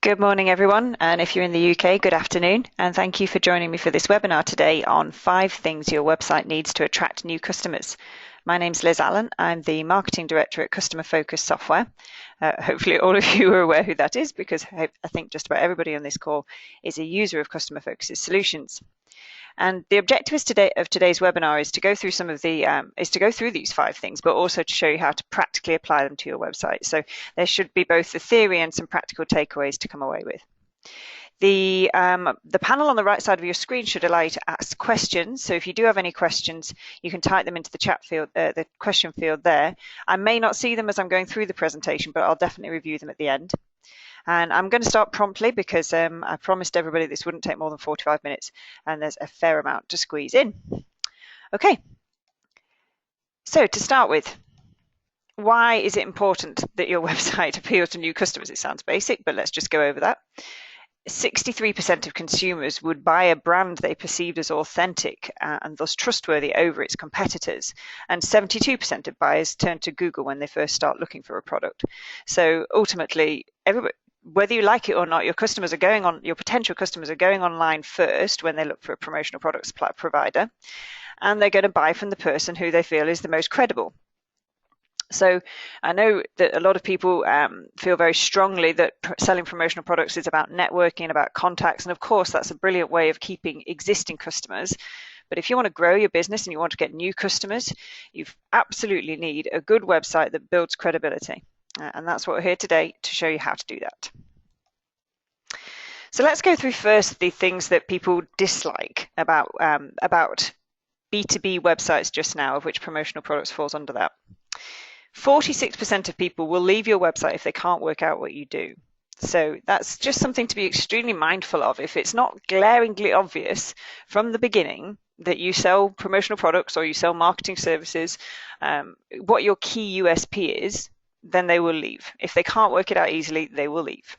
Good morning, everyone, and if you're in the UK, good afternoon, and thank you for joining me for this webinar today on 5 things your website needs to attract new customers. My name's Liz Allen. I'm the Marketing Director at Customer Focused Software. Hopefully all of you are aware who that is, because I think just about everybody on this call is a user of Customer Focused solutions. And the objective of today's webinar is to go through these 5 things, but also to show you how to practically apply them to your website. So there should be both the theory and some practical takeaways to come away with. The panel on the right side of your screen should allow you to ask questions. So if you do have any questions, you can type them into the chat field, the question field there. I may not see them as I'm going through the presentation, but I'll definitely review them at the end. And I'm going to start promptly because I promised everybody this wouldn't take more than 45 minutes, and there's a fair amount to squeeze in. Okay, so to start with, why is it important that your website appeals to new customers? It sounds basic, but let's just go over that. 63% of consumers would buy a brand they perceived as authentic and thus trustworthy over its competitors. And 72% of buyers turn to Google when they first start looking for a product. So ultimately, whether you like it or not, your potential customers are going online first when they look for a promotional product supply provider, and they're going to buy from the person who they feel is the most credible. So I know that a lot of people feel very strongly that selling promotional products is about networking, about contacts, and of course that's a brilliant way of keeping existing customers. But if you want to grow your business and you want to get new customers, you absolutely need a good website that builds credibility. And that's what we're here today to show you how to do that. So let's go through first the things that people dislike about B2B websites just now, of which promotional products falls under that. 46% of people will leave your website if they can't work out what you do. So that's just something to be extremely mindful of. If it's not glaringly obvious from the beginning that you sell promotional products or you sell marketing services, what your key USP is, then they will leave. If they can't work it out easily, they will leave.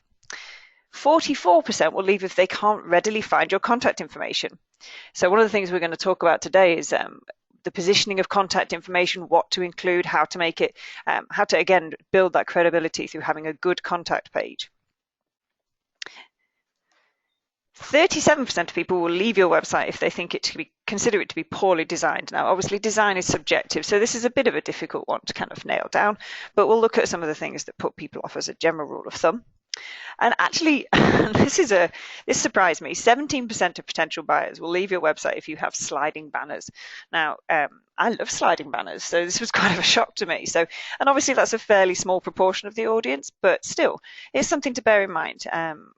44% will leave if they can't readily find your contact information. So one of the things we're going to talk about today is the positioning of contact information, what to include, how to make it, how to, again, build that credibility through having a good contact page. 37% of people will leave your website if they consider it to be poorly designed. Now, obviously, design is subjective, so this is a bit of a difficult one to kind of nail down, but we'll look at some of the things that put people off as a general rule of thumb. And actually, this surprised me. 17% of potential buyers will leave your website if you have sliding banners. Now, I love sliding banners, so this was kind of a shock to me. So, and obviously that's a fairly small proportion of the audience, but still, it's something to bear in mind.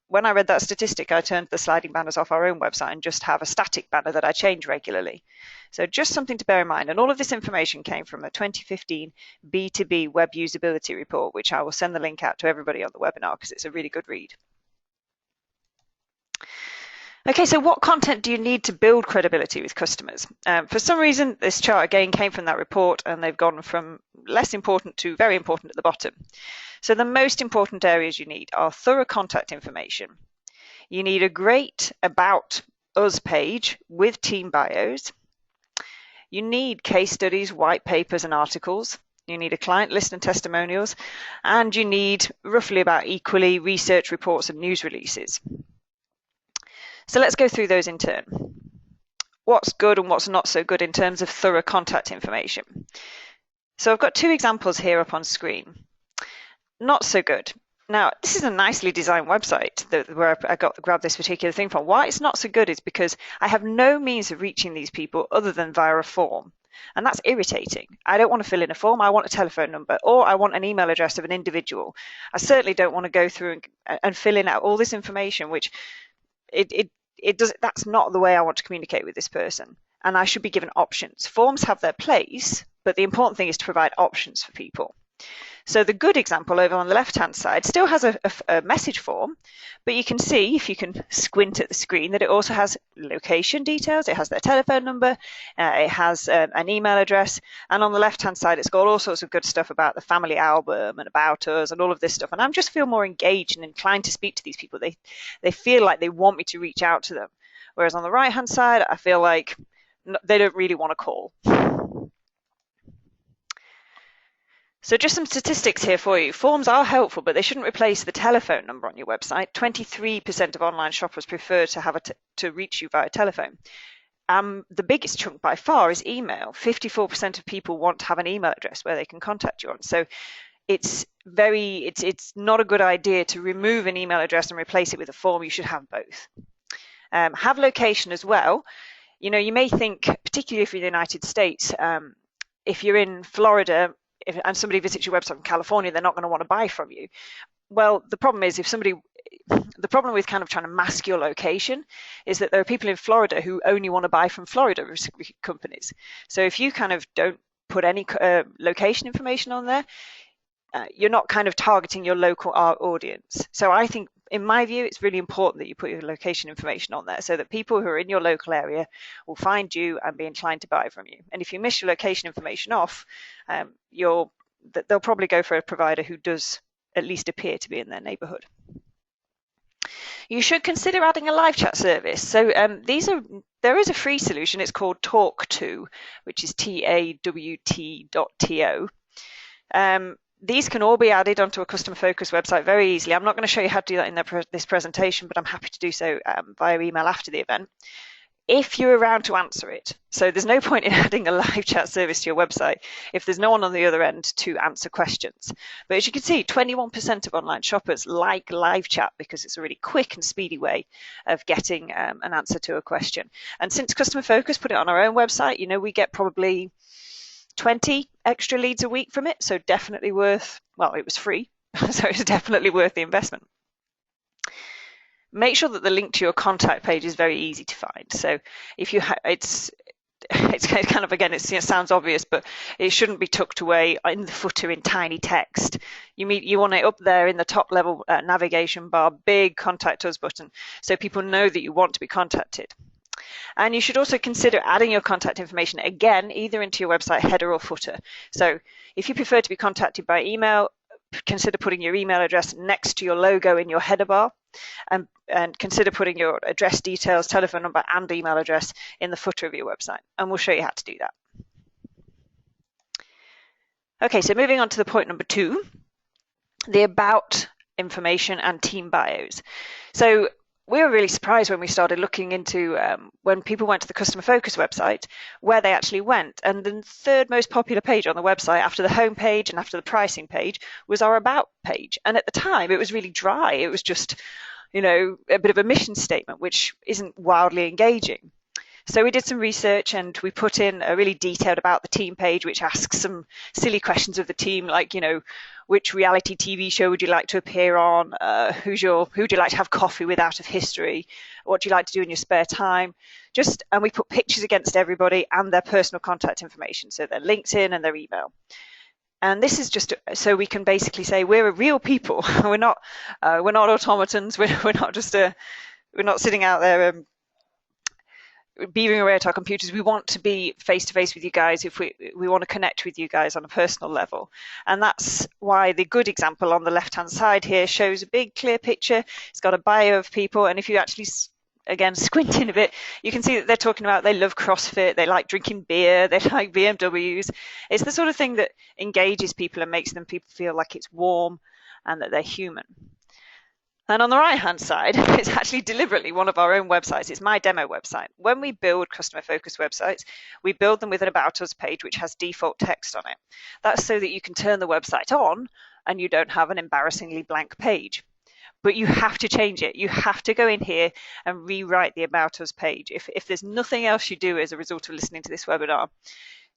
When I read that statistic, I turned the sliding banners off our own website and just have a static banner that I change regularly. So just something to bear in mind. And all of this information came from a 2015 B2B web usability report, which I will send the link out to everybody on the webinar because it's a really good read. Okay, so what content do you need to build credibility with customers? For some reason, this chart again came from that report and they've gone from less important to very important at the bottom. So the most important areas you need are thorough contact information. You need a great About Us page with team bios. You need case studies, white papers, and articles. You need a client list and testimonials, and you need roughly about equally research reports and news releases. So let's go through those in turn. What's good and what's not so good in terms of thorough contact information? So I've got 2 examples here up on screen. Not so good. Now, this is a nicely designed website where I grabbed this particular thing from. Why it's not so good is because I have no means of reaching these people other than via a form. And that's irritating. I don't want to fill in a form. I want a telephone number, or I want an email address of an individual. I certainly don't want to go through and fill in all this information, which that's not the way I want to communicate with this person. And I should be given options. Forms have their place, but the important thing is to provide options for people. So the good example over on the left-hand side still has a message form, but you can see, if you can squint at the screen, that it also has location details, it has their telephone number, it has an email address, and on the left-hand side it's got all sorts of good stuff about the family album and about us and all of this stuff. And I just feel more engaged and inclined to speak to these people. They feel like they want me to reach out to them. Whereas on the right-hand side, I feel like they don't really want to call. So just some statistics here for you. Forms are helpful, but they shouldn't replace the telephone number on your website. 23% of online shoppers prefer to have to reach you via telephone. The biggest chunk by far is email. 54% of people want to have an email address where they can contact you on. So it's not a good idea to remove an email address and replace it with a form. You should have both. Have location as well. You may think, particularly if you're in the United States, if you're in Florida and somebody visits your website from California, they're not going to want to buy from you. Well, the problem is the problem with kind of trying to mask your location is that there are people in Florida who only want to buy from Florida companies. So if you kind of don't put any location information on there, you're not kind of targeting your local audience. So I think, in my view, it's really important that you put your location information on there so that people who are in your local area will find you and be inclined to buy from you. And if you miss your location information off, they'll probably go for a provider who does at least appear to be in their neighborhood. You should consider adding a live chat service. So there is a free solution. It's called Talk2, which is TAWT.to. These can all be added onto a customer focused website very easily. I'm not going to show you how to do that in this presentation, but I'm happy to do so via email after the event, if you're around to answer it. So there's no point in adding a live chat service to your website if there's no one on the other end to answer questions. But as you can see, 21% of online shoppers like live chat because it's a really quick and speedy way of getting an answer to a question. And since Customer Focus put it on our own website, we get probably 20 extra leads a week from it. So definitely worth, well, it was free, so it's definitely worth the investment. Make sure that the link to your contact page is very easy to find. So if you it's kind of, again, it sounds obvious, but it shouldn't be tucked away in the footer in tiny text. You want it up there in the top level navigation bar, big contact us button, so people know that you want to be contacted. And you should also consider adding your contact information again, either into your website header or footer. So if you prefer to be contacted by email, consider putting your email address next to your logo in your header bar, and consider putting your address details, telephone number and email address in the footer of your website. And we'll show you how to do that. Okay, so moving on to the point number 2, the about information and team bios. So we were really surprised when we started looking into when people went to the Customer Focus website, where they actually went. And the third most popular page on the website after the home page and after the pricing page was our about page. And at the time, it was really dry. It was just, a bit of a mission statement, which isn't wildly engaging. So we did some research and we put in a really detailed about the team page, which asks some silly questions of the team, like, which reality TV show would you like to appear on? Who do you like to have coffee with out of history? What do you like to do in your spare time? And we put pictures against everybody and their personal contact information, so their LinkedIn and their email. And this is just so we can basically say we're a real people. We're not automatons. We're not sitting out there beavering away at our computers. We want to be face to face with you guys if we want to connect with you guys on a personal level. And that's why the good example on the left hand side here shows a big clear picture. It's got a bio of people, and if you actually again squint in a bit, you can see that they're talking about they love CrossFit, they like drinking beer, they like BMWs. It's the sort of thing that engages people and makes people feel like it's warm and that they're human. And on the right-hand side, it's actually deliberately one of our own websites. It's my demo website. When we build customer-focused websites, we build them with an About Us page, which has default text on it. That's so that you can turn the website on and you don't have an embarrassingly blank page. But you have to change it. You have to go in here and rewrite the About Us page. If there's nothing else you do as a result of listening to this webinar,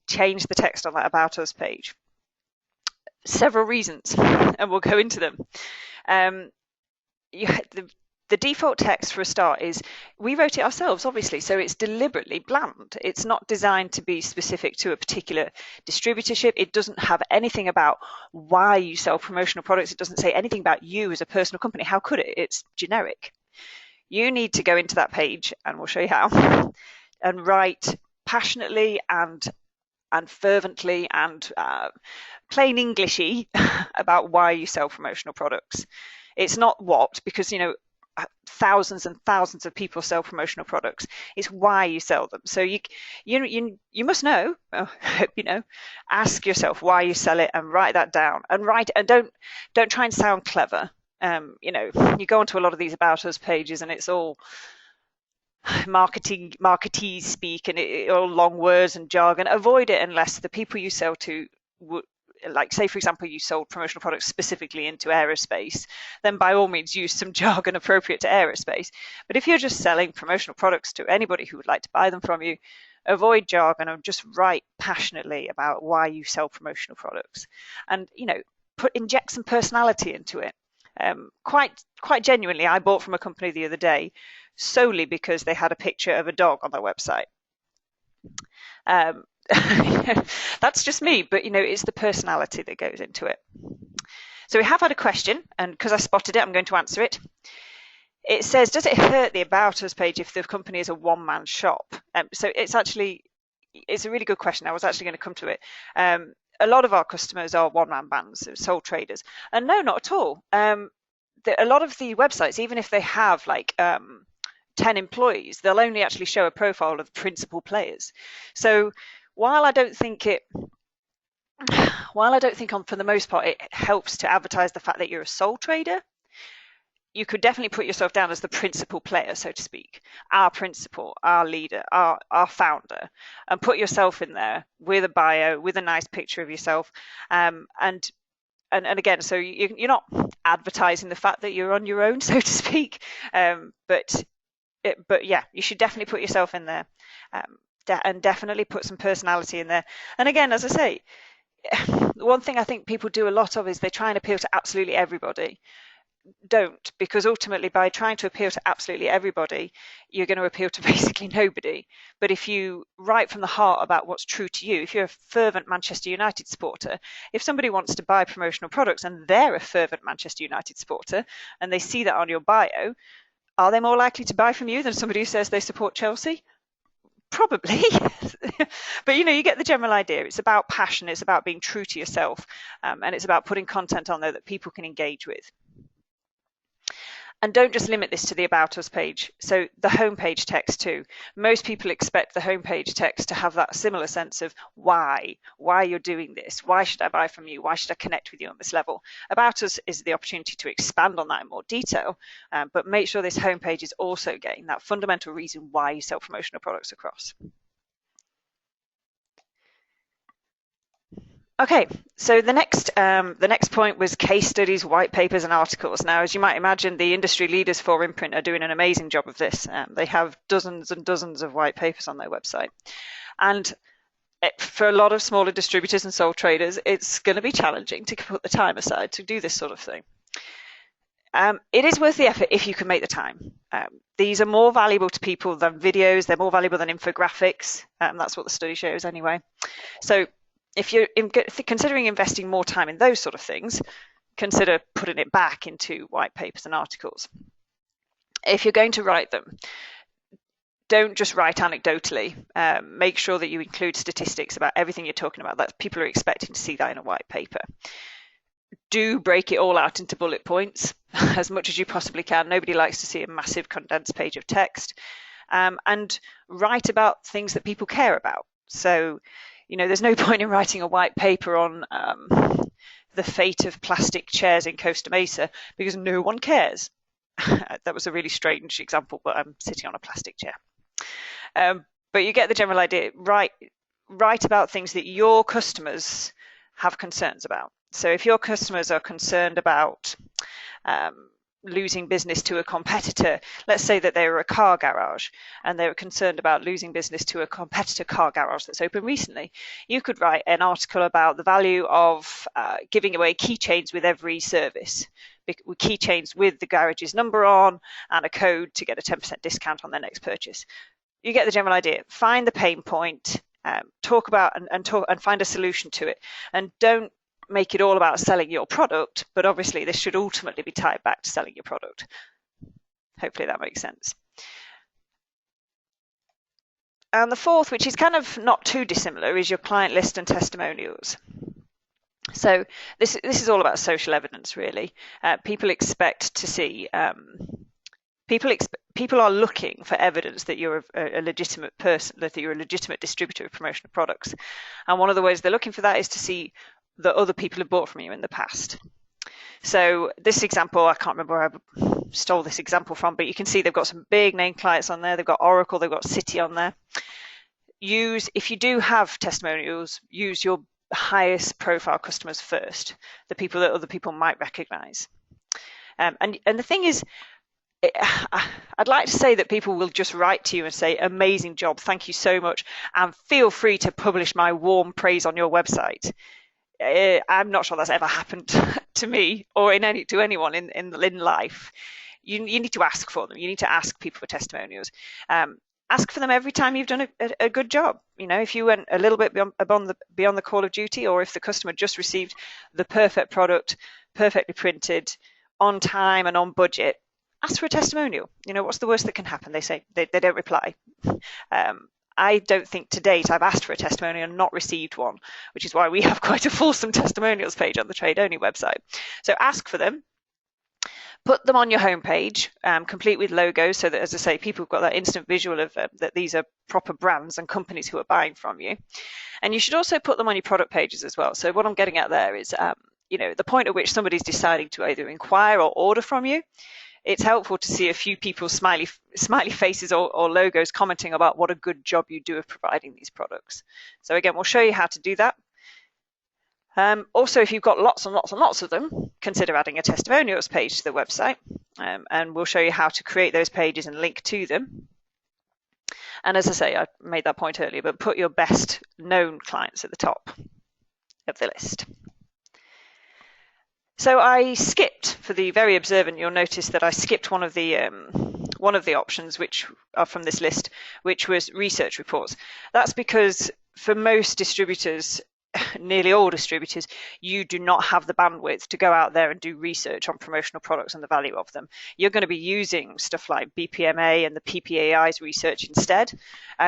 change the text on that About Us page. Several reasons, and we'll go into them. The default text for a start is, we wrote it ourselves, obviously, so it's deliberately bland. It's not designed to be specific to a particular distributorship. It doesn't have anything about why you sell promotional products. It doesn't say anything about you as a personal company. How could it? It's generic. You need to go into that page, and we'll show you how, and write passionately and fervently and plain Englishy about why you sell promotional products. It's not what, because thousands and thousands of people sell promotional products. It's why you sell them. So you must know. I hope you know. Ask yourself why you sell it and write that down. And don't try and sound clever. You go onto a lot of these about us pages and it's all marketese speak and all long words and jargon. Avoid it unless the people you sell to like, say for example you sold promotional products specifically into aerospace, then by all means use some jargon appropriate to aerospace. But if you're just selling promotional products to anybody who would like to buy them from you, avoid jargon and just write passionately about why you sell promotional products, and inject some personality into it. Quite genuinely, I bought from a company the other day solely because they had a picture of a dog on their website. That's just me, but it's the personality that goes into it. So we have had a question, and because I spotted it, I'm going to answer it. It says, does it hurt the About Us page if the company is a one-man shop? So it's a really good question. I was actually going to come to it. A lot of our customers are one-man bands, sole traders, and no, not at all. A lot of the websites, even if they have like 10 employees, they'll only actually show a profile of principal players. So while I don't think for the most part it helps to advertise the fact that you're a sole trader, you could definitely put yourself down as the principal player, so to speak, our principal, our leader, our founder, and put yourself in there with a bio, with a nice picture of yourself, and again, so you're not advertising the fact that you're on your own, so to speak, but yeah, you should definitely put yourself in there, and definitely put some personality in there. And again, as I say, one thing I think people do a lot of is they try and appeal to absolutely everybody. Don't, because ultimately by trying to appeal to absolutely everybody, you're going to appeal to basically nobody. But if you write from the heart about what's true to you, if you're a fervent Manchester United supporter, if somebody wants to buy promotional products and they're a fervent Manchester United supporter and they see that on your bio, are they more likely to buy from you than somebody who says they support Chelsea? Probably. But you get the general idea. It's about passion, it's about being true to yourself, and it's about putting content on there that people can engage with. And don't just limit this to the About Us page. So the homepage text too. Most people expect the homepage text to have that similar sense of why you're doing this. Why should I buy from you? Why should I connect with you on this level? About Us is the opportunity to expand on that in more detail, but make sure this homepage is also getting that fundamental reason why you sell promotional products across. Okay, so the next point was case studies, white papers, and articles. Now, as you might imagine, the industry leaders for imprint are doing an amazing job of this. They have dozens and dozens of white papers on their website. And for a lot of smaller distributors and sole traders, it's going to be challenging to put the time aside to do this sort of thing. It is worth the effort if you can make the time. These are more valuable to people than videos. They're more valuable than infographics. That's what the study shows anyway. So if you're considering investing more time in those sort of things, consider putting it back into white papers and articles. If you're going to write them, don't just write anecdotally. Make sure that you include statistics about everything you're talking about. That people are expecting to see that in a white paper. Do break it all out into bullet points as much as you possibly can. Nobody likes to see a massive condensed page of text. And write about things that people care about. So, there's no point in writing a white paper on the fate of plastic chairs in Costa Mesa because no one cares. That was a really strange example, but I'm sitting on a plastic chair. But you get the general idea. Write about things that your customers have concerns about. So if your customers are concerned about losing business to a competitor, let's say that they were a car garage and they were concerned about losing business to a competitor car garage that's opened recently, you could write an article about the value of giving away keychains with every service, keychains with the garage's number on and a code to get a 10% discount on their next purchase. You get the general idea. Find the pain point, talk about and find a solution to it, and don't make it all about selling your product, but obviously this should ultimately be tied back to selling your product. Hopefully that makes sense. And the fourth, which is kind of not too dissimilar, is your client list and testimonials. So this is all about social evidence, really. People expect to see People are looking for evidence that you're a legitimate person, that you're a legitimate distributor of promotional products. And one of the ways they're looking for that is to see that other people have bought from you in the past. So this example, I can't remember where I stole this example from, but you can see they've got some big name clients on there. They've got Oracle, they've got Citi on there. If you do have testimonials, use your highest profile customers first, the people that other people might recognize. And the thing is, I'd like to say that people will just write to you and say, amazing job, thank you so much, and feel free to publish my warm praise on your website. I'm not sure that's ever happened to me or to anyone in life. You need to ask for them. You need to ask people for testimonials. Ask for them every time you've done a good job. If you went a little bit beyond the call of duty, or if the customer just received the perfect product, perfectly printed, on time and on budget, ask for a testimonial. What's the worst that can happen? They say they don't reply. I don't think to date I've asked for a testimonial and not received one, which is why we have quite a fulsome testimonials page on the Trade Only website. So ask for them. Put them on your homepage, complete with logos, so that, as I say, people have got that instant visual of that these are proper brands and companies who are buying from you. And you should also put them on your product pages as well. So what I'm getting at there is, the point at which somebody's deciding to either inquire or order from you. It's helpful to see a few people's smiley faces or logos commenting about what a good job you do of providing these products. So again, we'll show you how to do that. Also, if you've got lots and lots and lots of them, consider adding a testimonials page to the website, and we'll show you how to create those pages and link to them. And as I say, I made that point earlier, but put your best known clients at the top of the list. So I skipped, for the very observant, you'll notice that I skipped one of the options which are from this list, which was research reports. That's because for most distributors, nearly all distributors, you do not have the bandwidth to go out there and do research on promotional products and the value of them. You're going to be using stuff like BPMA and the PPAI's research instead,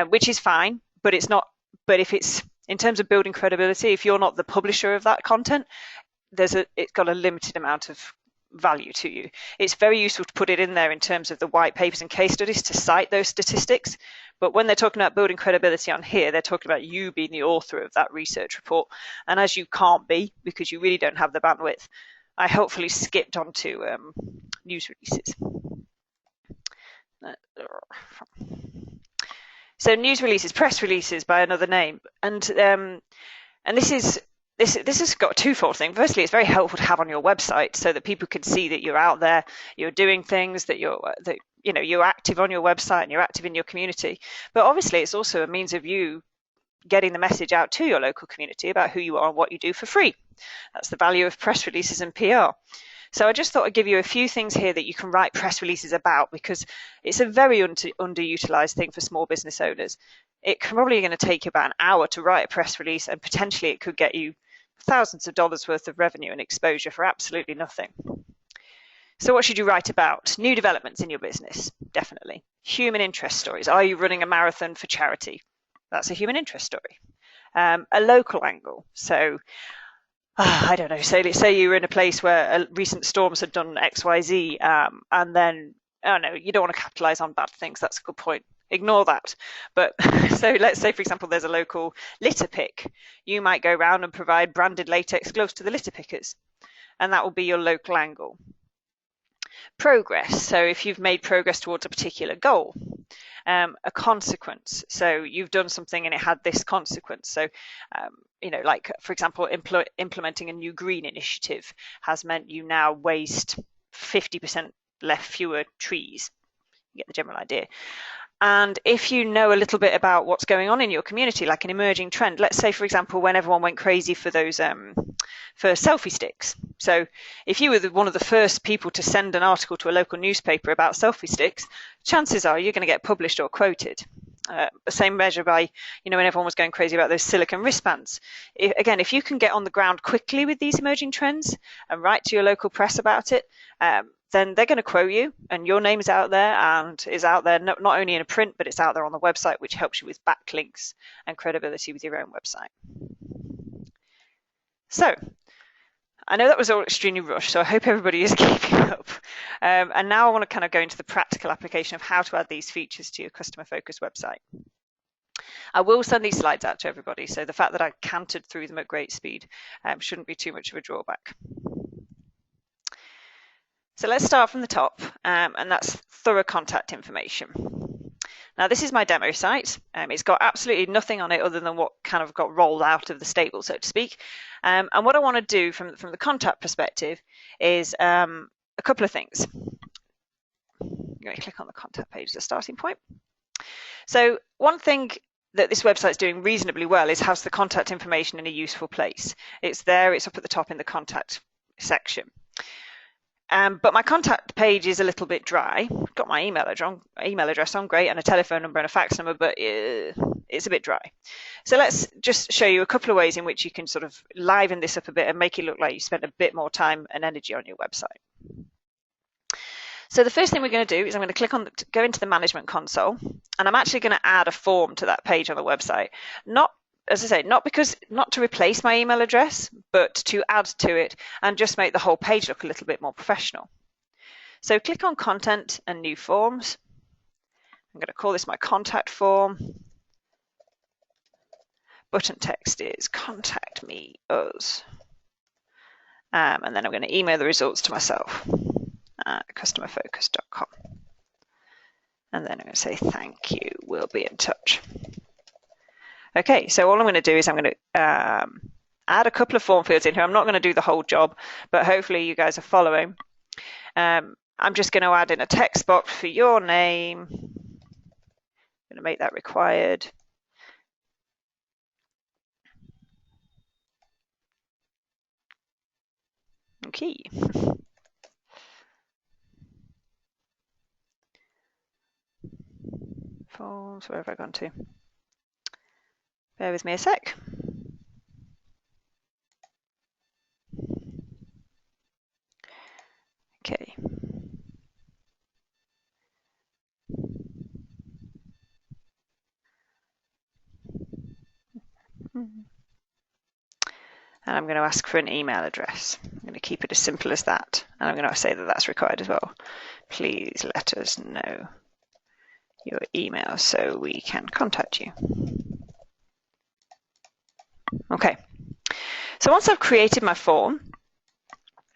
which is fine, but it's not. But if it's in terms of building credibility, if you're not the publisher of that content, it's got a limited amount of value to you. It's very useful to put it in there in terms of the white papers and case studies to cite those statistics. But when they're talking about building credibility on here, they're talking about you being the author of that research report. And as you can't be, because you really don't have the bandwidth, I hopefully skipped onto news releases. So news releases, press releases by another name. And this has got a twofold thing. Firstly, it's very helpful to have on your website so that people can see that you're out there, you're doing things, that you're active on your website and you're active in your community. But obviously, it's also a means of you getting the message out to your local community about who you are and what you do for free. That's the value of press releases and PR. So I just thought I'd give you a few things here that you can write press releases about, because it's a very underutilized thing for small business owners. It's probably going to take you about an hour to write a press release, and potentially it could get you thousands of dollars worth of revenue and exposure for absolutely nothing. So what should you write about? New developments in your business, definitely. Human interest stories. Are you running a marathon for charity? That's a human interest story. A local angle. So, I don't know, say you were in a place where recent storms had done X, Y, Z, and then, you don't want to capitalize on bad things. That's a good point. Ignore that. But so let's say, for example, there's a local litter pick. You might go around and provide branded latex gloves to the litter pickers, and that will be your local angle. Progress. So if you've made progress towards a particular goal. A consequence. So you've done something and it had this consequence. So, like, for example, implementing a new green initiative has meant you now waste 50% fewer trees. You get the general idea. And if you know a little bit about what's going on in your community, like an emerging trend, let's say, for example, when everyone went crazy for those for selfie sticks. So if you were one of the first people to send an article to a local newspaper about selfie sticks, chances are you're going to get published or quoted. The same measure by, when everyone was going crazy about those silicone wristbands. If you can get on the ground quickly with these emerging trends and write to your local press about it, then they're going to quote you, and your name is out there, and is out there not only in a print, but it's out there on the website, which helps you with backlinks and credibility with your own website. So I know that was all extremely rushed, so I hope everybody is keeping up. And now I want to kind of go into the practical application of how to add these features to your customer-focused website. I will send these slides out to everybody, so the fact that I cantered through them at great speed shouldn't be too much of a drawback. So let's start from the top, and that's thorough contact information. Now this is my demo site. It's got absolutely nothing on it other than what kind of got rolled out of the stable, so to speak. And what I want to do from the contact perspective is a couple of things. I'm going to click on the contact page as a starting point. So one thing that this website's doing reasonably well is has the contact information in a useful place. It's there, it's up at the top in the contact section. But my contact page is a little bit dry. Got my email address on, great, and a telephone number and a fax number, but it's a bit dry. So let's just show you a couple of ways in which you can sort of liven this up a bit and make it look like you spent a bit more time and energy on your website. So the first thing we're going to do is I'm going to go into the management console, and I'm actually going to add a form to that page on the website. As I say, not to replace my email address, but to add to it and just make the whole page look a little bit more professional. So click on Content and New Forms. I'm going to call this my contact form. Button text is Contact Me, Us. And then I'm going to email the results to myself at customerfocus.com. And then I'm going to say, thank you, we'll be in touch. Okay, so all I'm going to do is I'm going to add a couple of form fields in here. I'm not going to do the whole job, but hopefully you guys are following. I'm just going to add in a text box for your name. I'm going to make that required. Okay. Forms, where have I gone to? Bear with me a sec. Okay. And I'm going to ask for an email address. I'm going to keep it as simple as that. And I'm going to say that that's required as well. Please let us know your email so we can contact you. Okay. So once I've created my form,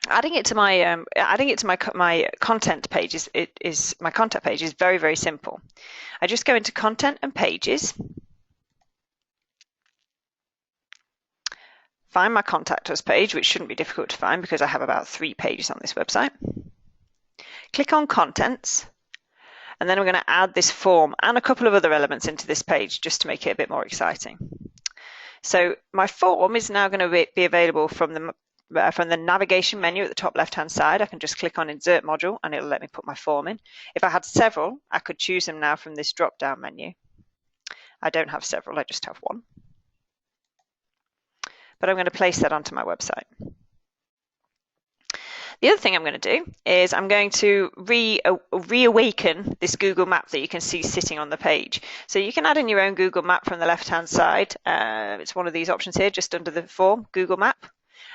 adding it to my content page is my contact page is very, very simple. I just go into Content and Pages. Find my Contact Us page, which shouldn't be difficult to find because I have about 3 pages on this website. Click on Contents, and then I'm going to add this form and a couple of other elements into this page just to make it a bit more exciting. So my form is now going to be available from the navigation menu at the top left-hand side. I can just click on Insert Module and it'll let me put my form in. If I had several, I could choose them now from this drop-down menu. I don't have several, I just have one. But I'm going to place that onto my website. The other thing I'm going to do is I'm going to reawaken this Google map that you can see sitting on the page. So you can add in your own Google map from the left-hand side. It's one of these options here, just under the form, Google Map.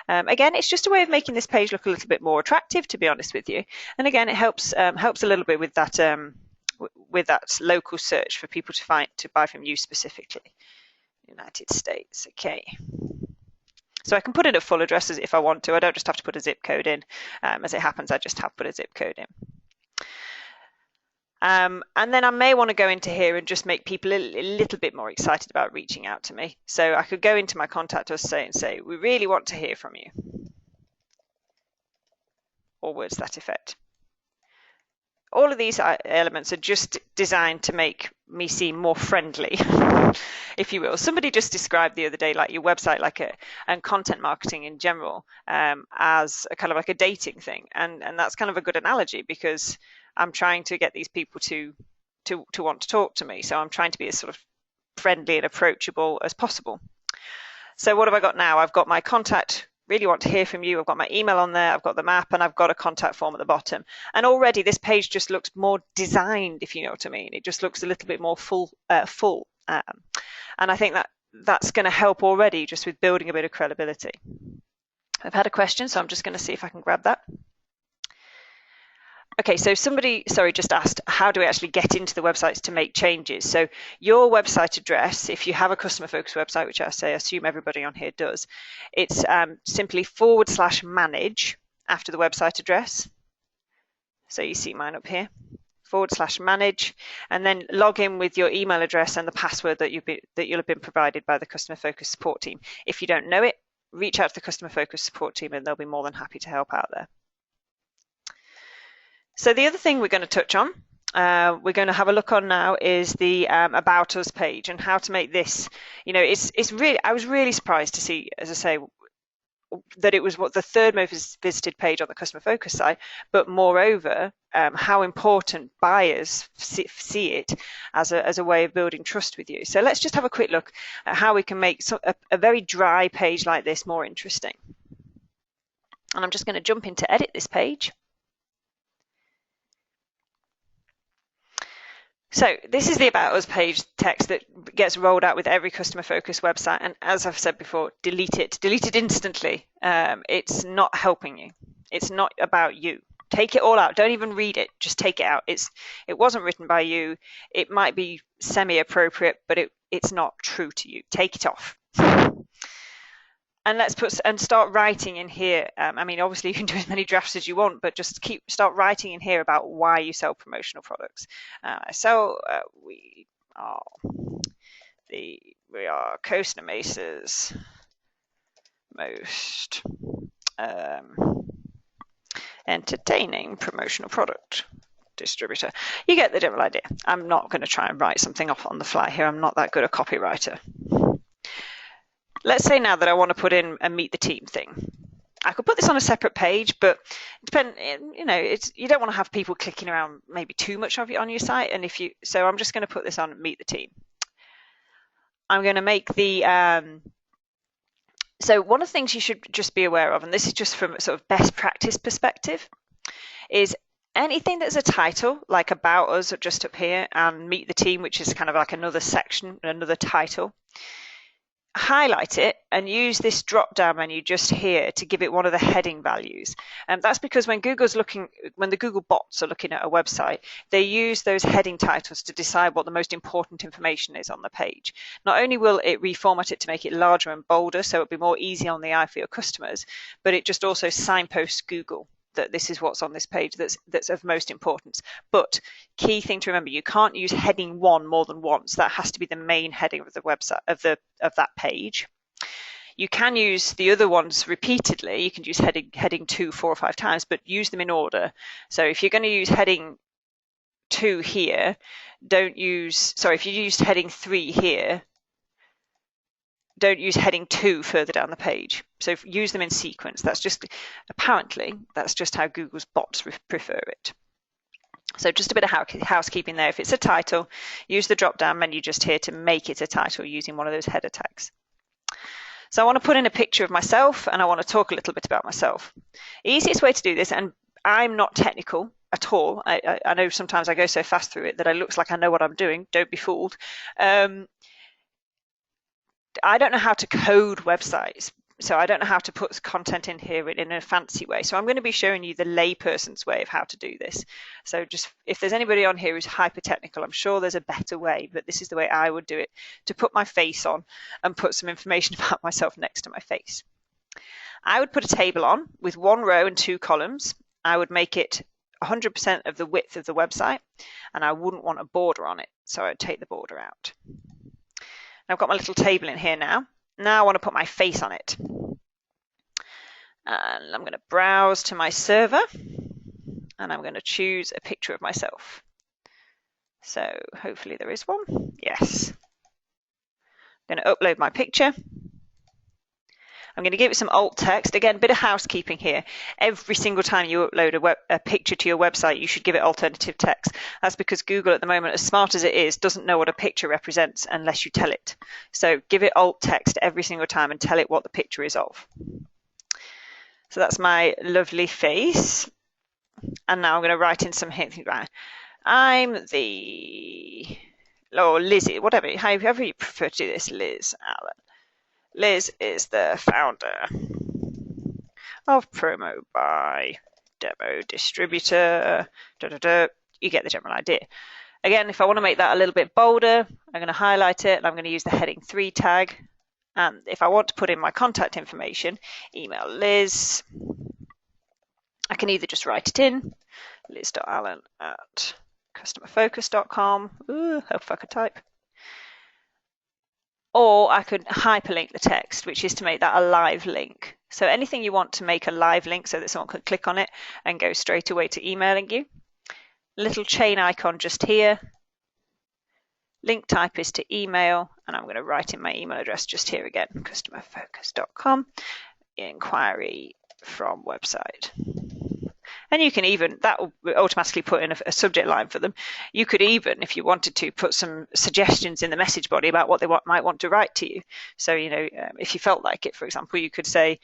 Again, it's just a way of making this page look a little bit more attractive, to be honest with you. And again, it helps a little bit with that local search for people to buy from you specifically. United States, okay. So I can put in a full address if I want to. I don't just have to put a zip code in. As it happens, I just have put a zip code in. And then I may want to go into here and just make people a little bit more excited about reaching out to me. So I could go into my Contact Us and say, we really want to hear from you. Or words to that effect. All of these elements are just designed to make me seem more friendly, if you will. Somebody just described the other day, like your website, and content marketing in general, as a kind of like a dating thing, and that's kind of a good analogy because I'm trying to get these people to want to talk to me. So I'm trying to be as sort of friendly and approachable as possible. So what have I got now? I've got my contact. Really want to hear from you. I've got my email on there, I've got the map, and I've got a contact form at the bottom. And already this page just looks more designed, if you know what I mean. It just looks a little bit more full. And I think that's going to help already just with building a bit of credibility. I've had a question, so I'm just going to see if I can grab that. Okay, so somebody, sorry, just asked, how do we actually get into the websites to make changes? So your website address, if you have a customer focused website, which I assume everybody on here does, it's simply /manage after the website address. So you see mine up here, /manage, and then log in with your email address and the password that you'll have been provided by the customer focused support team. If you don't know it, reach out to the customer focused support team and they'll be more than happy to help out there. So the other thing we're going to touch on, we're going to have a look on now, is the About Us page and how to make this. You know, it's really, I was really surprised to see, as I say, that it was the third most visited page on the customer focus site, but moreover, how important buyers see it as a way of building trust with you. So let's just have a quick look at how we can make a very dry page like this more interesting. And I'm just going to jump in to edit this page. So this is the About Us page text that gets rolled out with every customer focused website. And as I've said before, delete it instantly. It's not helping you. It's not about you. Take it all out. Don't even read it. Just take it out. It wasn't written by you. It might be semi-appropriate, but it's not true to you. Take it off. And let's start writing in here. I mean, obviously you can do as many drafts as you want, but just start writing in here about why you sell promotional products. We are Costa Mesa's most entertaining promotional product distributor. You get the general idea. I'm not going to try and write something off on the fly here. I'm not that good a copywriter. Let's say now that I want to put in a meet the team thing. I could put this on a separate page, but you don't want to have people clicking around maybe too much of it on your site. And so I'm just going to put this on meet the team. I'm going to make so one of the things you should just be aware of, and this is just from a sort of best practice perspective, is anything that's a title, like About Us just up here, and Meet the Team, which is kind of like another section, another title. Highlight it and use this drop down menu just here to give it one of the heading values. And that's because when the Google bots are looking at a website, they use those heading titles to decide what the most important information is on the page. Not only will it reformat it to make it larger and bolder, so it'll be more easy on the eye for your customers, but it just also signposts Google that this is what's on this page that's of most importance. But key thing to remember, you can't use heading 1 more than once. That has to be the main heading of the website of that page. You can use the other ones repeatedly. You can use heading 2 4 or 5 times, but use them in order. So if you're going to use heading 2 here, if you used heading 3 here, don't use heading 2 further down the page. So use them in sequence. Apparently, that's just how Google's bots prefer it. So just a bit of housekeeping there. If it's a title, use the drop-down menu just here to make it a title using one of those header tags. So I want to put in a picture of myself and I want to talk a little bit about myself. Easiest way to do this, and I'm not technical at all. I know sometimes I go so fast through it that it looks like I know what I'm doing. Don't be fooled. I don't know how to code websites, so I don't know how to put content in here in a fancy way. So I'm going to be showing you the layperson's way of how to do this. So just if there's anybody on here who's hyper technical, I'm sure there's a better way, but this is the way I would do it, to put my face on and put some information about myself next to my face. I would put a table on with 1 row and 2 columns. I would make it 100% of the width of the website, and I wouldn't want a border on it, so I'd take the border out. I've got my little table in here now. Now I want to put my face on it. And I'm going to browse to my server and I'm going to choose a picture of myself. So hopefully there is one. Yes. I'm going to upload my picture. I'm going to give it some alt text. Again, a bit of housekeeping here. Every single time you upload a picture to your website, you should give it alternative text. That's because Google at the moment, as smart as it is, doesn't know what a picture represents unless you tell it. So give it alt text every single time and tell it what the picture is of. So that's my lovely face. And now I'm going to write in some hints. I'm Lizzie, however you prefer to do this, Liz Allen. Liz is the founder of Promo by demo distributor, you get the general idea. Again, if I want to make that a little bit bolder, I'm going to highlight it and I'm going to use the heading 3 tag. And if I want to put in my contact information, email Liz, I can either just write it in, liz.allen@customerfocus.com. Ooh, hope I could type. Or I could hyperlink the text, which is to make that a live link. So anything you want to make a live link so that someone can click on it and go straight away to emailing you. Little chain icon just here. Link type is to email, and I'm going to write in my email address just here again, customerfocus.com, inquiry from website. And you can even, that will automatically put in a subject line for them. You could even, if you wanted to, put some suggestions in the message body about what they might want to write to you. So, if you felt like it, for example, you could say,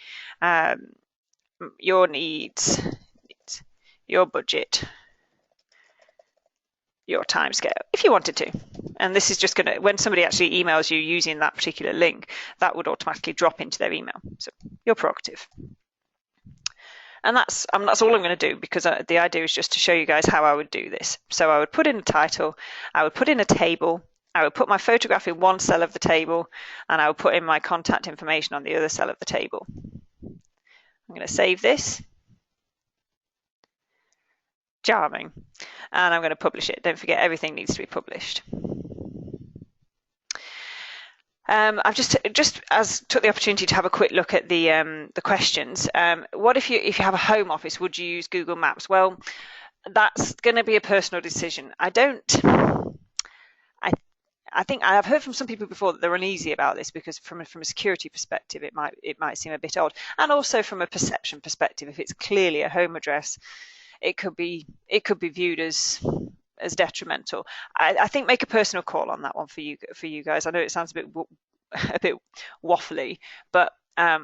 your needs, your budget, your timescale, if you wanted to. And this is just going to, when somebody actually emails you using that particular link, that would automatically drop into their email. So you're proactive. And that's all I'm going to do, because the idea is just to show you guys how I would do this. So I would put in a title, I would put in a table, I would put my photograph in one cell of the table, and I would put in my contact information on the other cell of the table. I'm going to save this. Charming. And I'm going to publish it. Don't forget, everything needs to be published. I've just took the opportunity to have a quick look at the questions. What if you have a home office? Would you use Google Maps? Well, that's going to be a personal decision. I think I've heard from some people before that they're uneasy about this, because from a security perspective, it might seem a bit odd, and also from a perception perspective, if it's clearly a home address, it could be viewed as detrimental. I think make a personal call on that one for you guys. I know it sounds a bit waffly, but a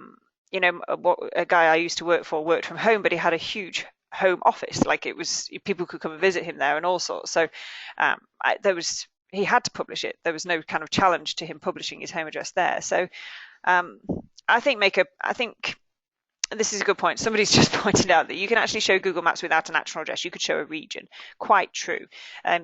guy I used to work for worked from home, but he had a huge home office. Like, it was, people could come and visit him there and all sorts. So he had to publish it. There was no kind of challenge to him publishing his home address there. So I think this is a good point. Somebody's just pointed out that you can actually show Google Maps without an actual address. You could show a region. Quite true.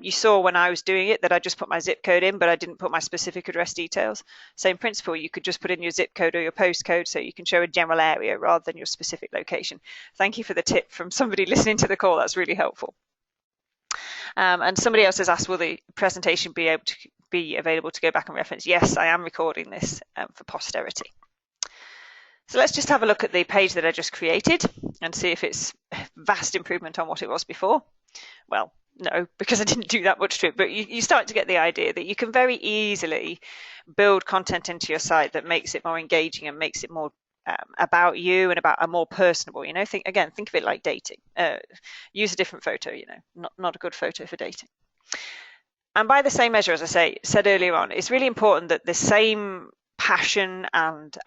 You saw when I was doing it that I just put my zip code in, but I didn't put my specific address details. Same principle. You could just put in your zip code or your postcode, so you can show a general area rather than your specific location. Thank you for the tip from somebody listening to the call. That's really helpful. And somebody else has asked, will the presentation be available to go back and reference? Yes, I am recording this for posterity. So let's just have a look at the page that I just created and see if it's a vast improvement on what it was before. Well, no, because I didn't do that much to it, but you start to get the idea that you can very easily build content into your site that makes it more engaging and makes it more about you and about more personable. Think of it like dating. Use a different photo. Not a good photo for dating. And by the same measure, as I said earlier on, it's really important that the same passion and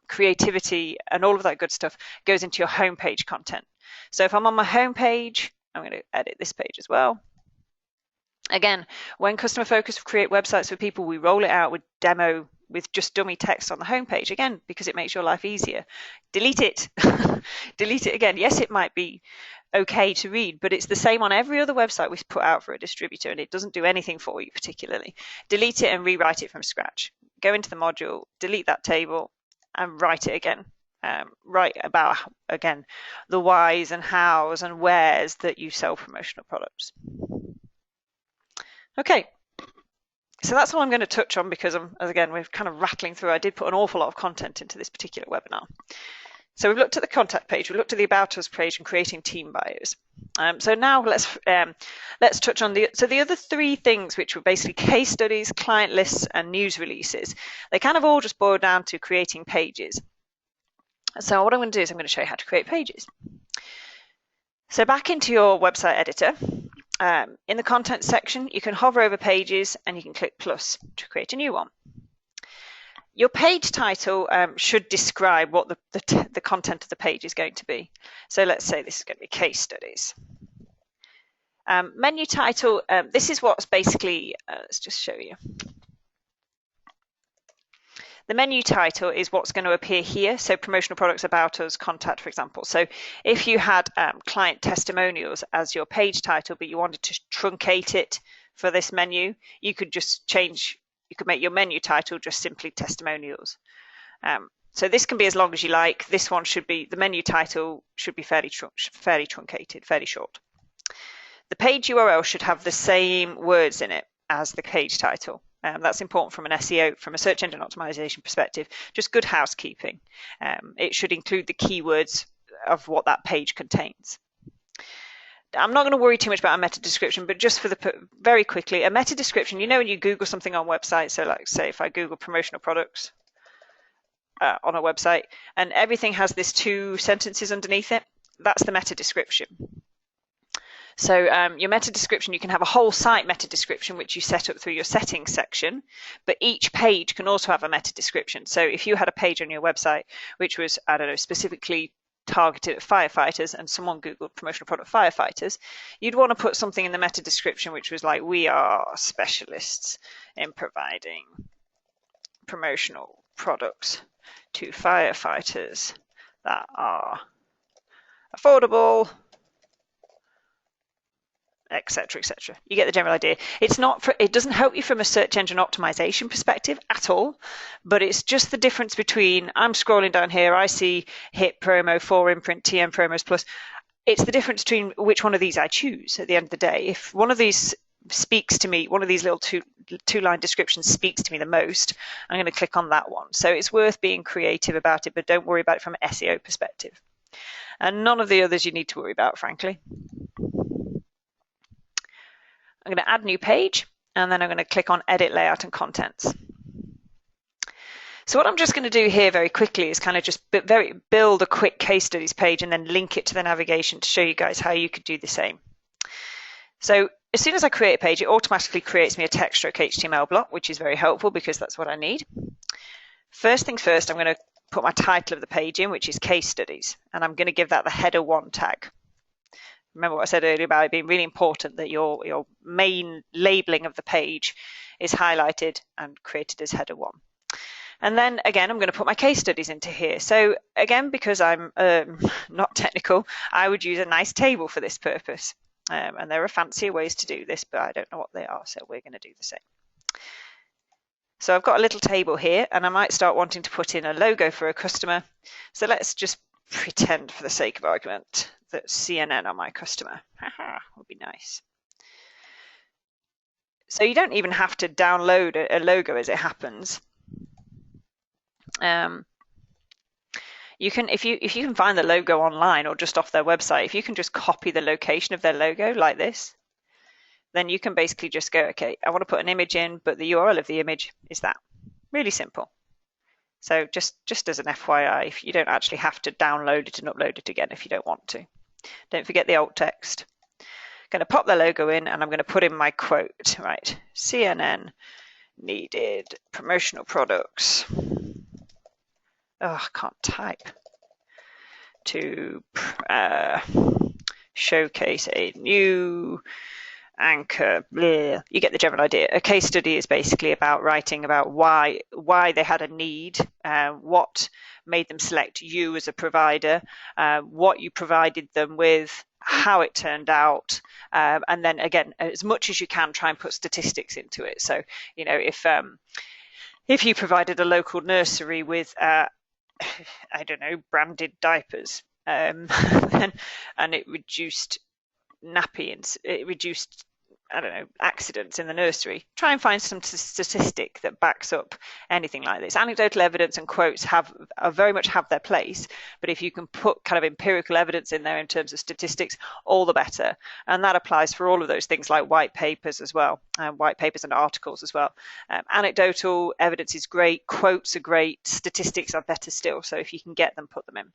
creativity and all of that good stuff goes into your homepage content. So if I'm on my homepage, I'm going to edit this page as well. Again, when Customer Focus create websites for people, we roll it out with demo with just dummy text on the homepage, again, because it makes your life easier. Delete it. Delete it again. Yes, it might be okay to read, but it's the same on every other website we've put out for a distributor, and it doesn't do anything for you particularly. Delete it and rewrite it from scratch. Go into the module, delete that table, and write it again. Write about, again, the whys and hows and wheres that you sell promotional products. Okay. So that's all I'm going to touch on, because we're kind of rattling through. I did put an awful lot of content into this particular webinar. So we've looked at the contact page, we've looked at the About Us page and creating team bios. So now let's touch on the other three things, which were basically case studies, client lists, and news releases. They kind of all just boil down to creating pages. So what I'm going to do is I'm going to show you how to create pages. So back into your website editor. In the content section, you can hover over pages and you can click plus to create a new one. Your page title should describe what the content of the page is going to be. So let's say this is going to be case studies. Menu title, this is what's basically, let's just show you. The menu title is what's going to appear here. So promotional products, about us, contact, for example. So if you had client testimonials as your page title, but you wanted to truncate it for this menu, you could just change, you could make your menu title just simply testimonials. So this can be as long as you like. This one should be, the menu title should be fairly truncated, fairly short. The page URL should have the same words in it as the page title. That's important from an SEO, from a search engine optimization perspective, just good housekeeping. It should include the keywords of what that page contains. I'm not going to worry too much about a meta description, but just for the very quickly, a meta description, you know, when you Google something on websites, so like say if I Google promotional products on a website and everything has this 2 sentences underneath it, that's the meta description. So your meta description, you can have a whole site meta description, which you set up through your settings section, but each page can also have a meta description. So if you had a page on your website, which was, I don't know, specifically targeted at firefighters and someone Googled promotional product firefighters, you'd want to put something in the meta description, which was like, we are specialists in providing promotional products to firefighters that are affordable, etc., etc. You get the general idea. It's not for, it doesn't help you from a search engine optimization perspective at all, but it's just the difference between, I'm scrolling down here, I see hit promo, 4 imprint, TM promos plus. It's the difference between which one of these I choose at the end of the day. If one of these speaks to me, one of these little two-line descriptions speaks to me the most, I'm going to click on that one. So it's worth being creative about it, but don't worry about it from an SEO perspective. And none of the others you need to worry about, frankly. I'm going to add new page, and then I'm going to click on edit layout and contents. So what I'm just going to do here very quickly is kind of just build a quick case studies page and then link it to the navigation to show you guys how you could do the same. So as soon as I create a page, it automatically creates me a text/HTML block, which is very helpful because that's what I need. First things first, I'm going to put my title of the page in, which is case studies, and I'm going to give that the header 1 tag. Remember what I said earlier about it being really important that your main labeling of the page is highlighted and created as header 1. And then again, I'm going to put my case studies into here. So again, because I'm not technical, I would use a nice table for this purpose. And there are fancier ways to do this, but I don't know what they are, so we're going to do the same. So I've got a little table here, and I might start wanting to put in a logo for a customer. So let's just pretend, for the sake of argument, that CNN are my customer. Haha, would be nice. So you don't even have to download a logo as it happens. You can, if you can find the logo online or just off their website, if you can just copy the location of their logo like this, then you can basically just go, okay, I want to put an image in, but the URL of the image is that. Really simple. So just as an FYI, if you don't actually have to download it and upload it again if you don't want to. Don't forget the alt text. I'm going to pop the logo in, and I'm going to put in my quote, right? CNN needed promotional products. Oh, I can't type. To showcase a new anchor. Bleh. You get the general idea. A case study is basically about writing about why they had a need, what made them select you as a provider, what you provided them with, how it turned out, and then again, as much as you can, try and put statistics into it. So, you know, if you provided a local nursery with I don't know, branded diapers, and it reduced nappy and it reduced, I don't know, accidents in the nursery. Try and find some statistic that backs up anything like this. Anecdotal evidence and quotes very much have their place, but if you can put kind of empirical evidence in there in terms of statistics, all the better. And that applies for all of those things like white papers as well, white papers and articles as well. Anecdotal evidence is great, quotes are great, statistics are better still. So if you can get them, put them in.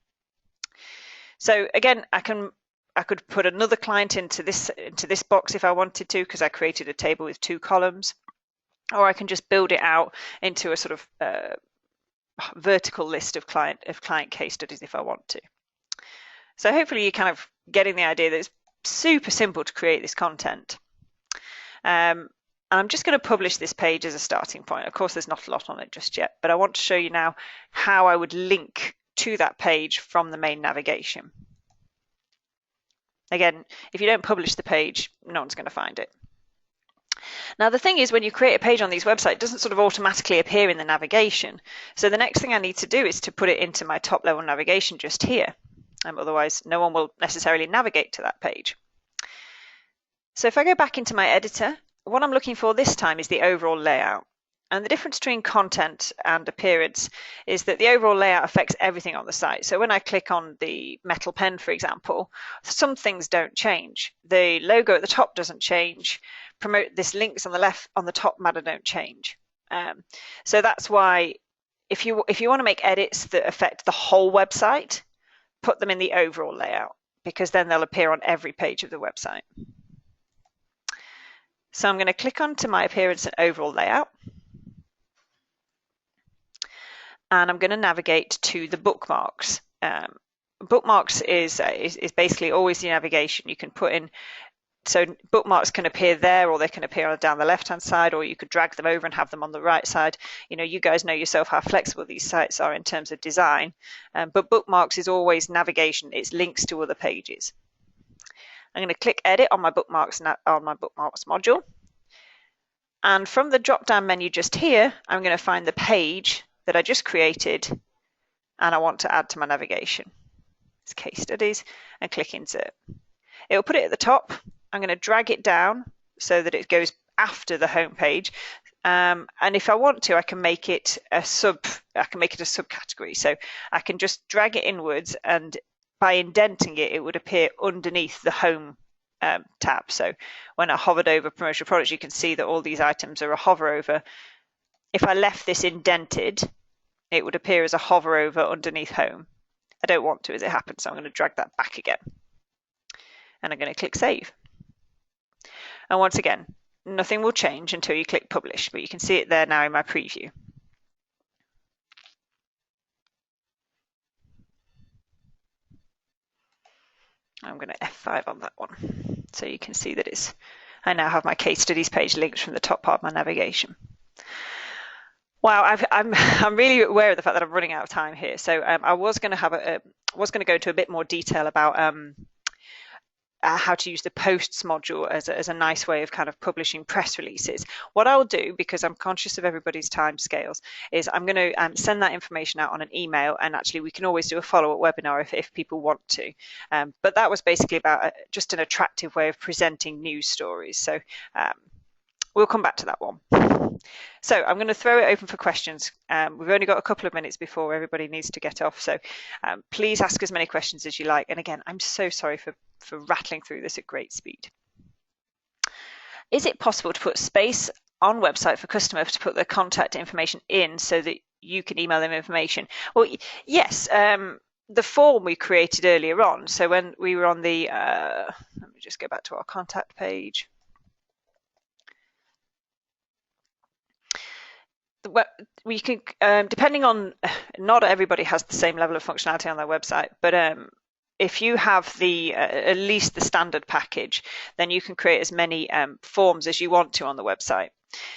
So again, I could put another client into this box if I wanted to, because I created a table with 2 columns, or I can just build it out into a sort of vertical list of client case studies if I want to. So hopefully you're kind of getting the idea that it's super simple to create this content. And I'm just going to publish this page as a starting point. Of course, there's not a lot on it just yet, but I want to show you now how I would link to that page from the main navigation. Again, if you don't publish the page, no one's going to find it. Now, the thing is, when you create a page on these websites, it doesn't sort of automatically appear in the navigation. So the next thing I need to do is to put it into my top level navigation just here. Otherwise, no one will necessarily navigate to that page. So if I go back into my editor, what I'm looking for this time is the overall layout. And the difference between content and appearance is that the overall layout affects everything on the site. So when I click on the metal pen, for example, some things don't change. The logo at the top doesn't change. Promote this links on the left, on the top matter don't change. So that's why if you want to make edits that affect the whole website, put them in the overall layout, because then they'll appear on every page of the website. So I'm going to click onto my appearance and overall layout. And I'm going to navigate to the bookmarks. Bookmarks is basically always the navigation. You can put in, so bookmarks can appear there, or they can appear down the left-hand side, or you could drag them over and have them on the right side. You know, you guys know yourself how flexible these sites are in terms of design. But bookmarks is always navigation. It's links to other pages. I'm going to click Edit on my bookmarks module. And from the drop-down menu just here, I'm going to find the page that I just created and I want to add to my navigation. It's case studies, and click Insert. It will put it at the top. I'm going to drag it down so that it goes after the home page. And if I want to, I can make it a subcategory. So I can just drag it inwards, and by indenting it, it would appear underneath the home tab. So when I hovered over promotional products, you can see that all these items are a hover over. If I left this indented, it would appear as a hover over underneath home. I don't want to as it happens, so I'm going to drag that back again. And I'm going to click Save. And once again, nothing will change until you click Publish, but you can see it there now in my preview. I'm going to F5 on that one. So you can see that I now have my case studies page linked from the top part of my navigation. Wow, I'm really aware of the fact that I'm running out of time here. So I was going to go into a bit more detail about how to use the posts module as a nice way of kind of publishing press releases. What I'll do, because I'm conscious of everybody's time scales, is I'm going to send that information out on an email, and actually we can always do a follow-up webinar if people want to. But that was basically about just an attractive way of presenting news stories. So we'll come back to that one. So I'm going to throw it open for questions. We've only got a couple of minutes before everybody needs to get off. So please ask as many questions as you like. And again, I'm so sorry for rattling through this at great speed. Is it possible to put space on website for customers to put their contact information in so that you can email them information? Well, yes. The form we created earlier on. So when we were on the, let me just go back to our contact page. We can, depending on, not everybody has the same level of functionality on their website, but if you have the at least the standard package, then you can create as many forms as you want to on the website.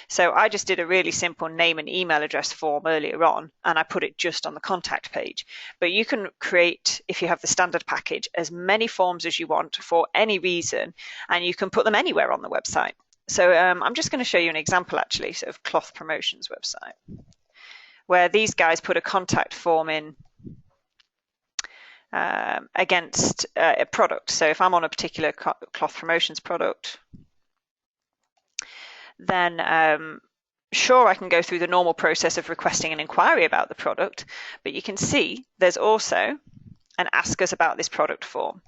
So I just did a really simple name and email address form earlier on, and I put it just on the contact page. But you can create, if you have the standard package, as many forms as you want for any reason, and you can put them anywhere on the website. So I'm just going to show you an example, actually, sort of Cloth Promotions website, where these guys put a contact form in against a product. So if I'm on a particular Cloth Promotions product, then sure, I can go through the normal process of requesting an inquiry about the product, but you can see there's also an Ask Us About This Product form.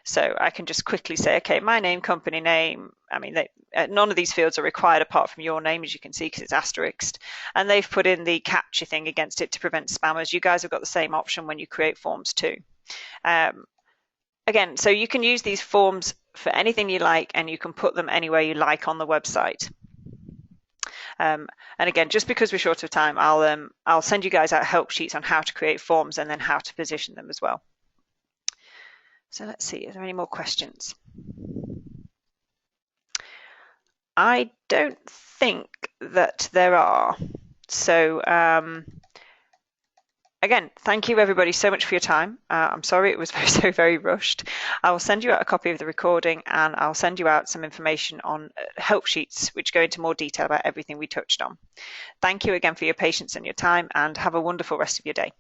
So I can just quickly say, okay, my name, company name. I mean, none of these fields are required apart from your name, as you can see, because it's asterisked. And they've put in the captcha thing against it to prevent spammers. You guys have got the same option when you create forms too. Again, so you can use these forms for anything you like, and you can put them anywhere you like on the website. And again, just because we're short of time, I'll send you guys out help sheets on how to create forms and then how to position them as well. So let's see, are there any more questions? I don't think that there are. So again, thank you everybody so much for your time. I'm sorry it was very rushed. I will send you out a copy of the recording, and I'll send you out some information on help sheets which go into more detail about everything we touched on. Thank you again for your patience and your time, and have a wonderful rest of your day.